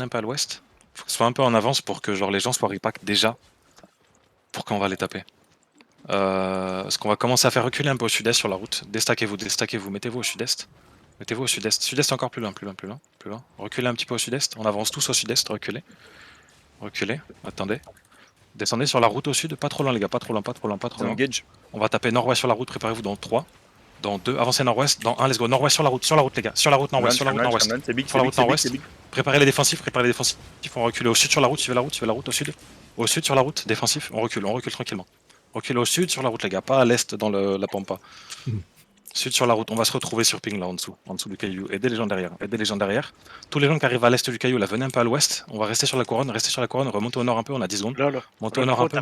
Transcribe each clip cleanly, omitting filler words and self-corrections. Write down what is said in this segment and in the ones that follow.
un peu à l'ouest. Faut que ce soit un peu en avance pour que genre les gens soient repack déjà. Pour quand on va les taper. Ce qu'on va commencer à faire reculer un peu au sud-est sur la route. Déstackez-vous, mettez-vous au sud-est. Mettez-vous au sud-est. Sud-est encore plus loin. Reculez un petit peu au sud-est. On avance tous au sud-est, reculez. Reculez, attendez. Descendez sur la route au sud, pas trop loin les gars, pas trop loin. Engage. On va taper nord-ouest sur la route, préparez-vous dans 3, dans 2, avancez nord-ouest, dans 1, let's go, nord-ouest sur la route les gars, sur la route nord-ouest, C'est big, sur la route nord-ouest, c'est big. préparez les défensifs, on recule au sud sur la route, suivez la route au sud sur la route, défensif, on recule tranquillement. Recule au sud sur la route les gars, pas à l'est dans la pampa. Sud sur la route, on va se retrouver sur ping là en dessous du caillou, aidez les gens derrière, tous les gens qui arrivent à l'est du caillou là, venez un peu à l'ouest, on va rester sur la couronne, remontez au nord un peu, on a 10 secondes, montez au nord un peu,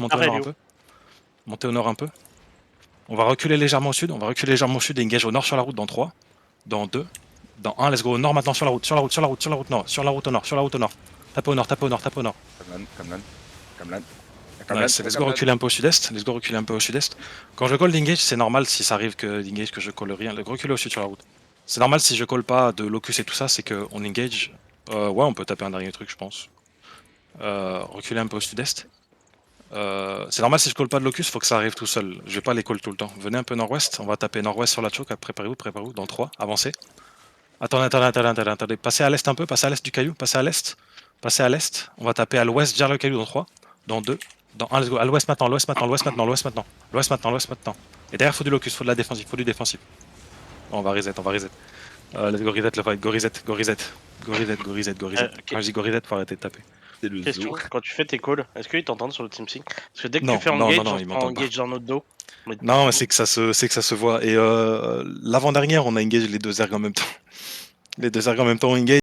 montez au nord un peu. On va reculer légèrement au sud, et engage au nord sur la route dans 3, dans 2, dans 1, let's go au nord maintenant sur la route au nord. Tapez au nord. Kamlan. Nice, let's go reculer un peu au sud-est, Quand je call d'engage, c'est normal si ça arrive que d'engage que je colle rien, reculer au sud sur la route. C'est normal si je colle pas de locus et tout ça, c'est qu'on engage. Ouais, on peut taper un dernier truc, je pense. Reculer un peu au sud-est. C'est normal si je colle pas de locus, faut que ça arrive tout seul. Je vais pas les call tout le temps. Venez un peu nord-ouest, on va taper nord-ouest sur la choke, préparez-vous, dans 3, avancez. Attendez, passez à l'est un peu, passez à l'est du caillou, passez à l'est, on va taper à l'ouest, gère le caillou dans 3, dans 2, dans 1, let's go, à l'ouest maintenant. Et derrière, faut du locus, faut de la défensive, faut du défensif. On va reset. Let's go reset le fight, go reset. Quand je dis go reset, faut arrêter de taper. C'est le Question, zoo. quand tu fais tes calls, est-ce qu'ils t'entendent sur le TeamSync? Parce que dès que Non, tu fais non, engage, non, on ils se prend m'entendent pas. engage dans notre dos. Non, mais c'est que ça se voit. Et l'avant-dernière, on a engage les deux ergs en même temps. Les deux ergs en même temps, on engage.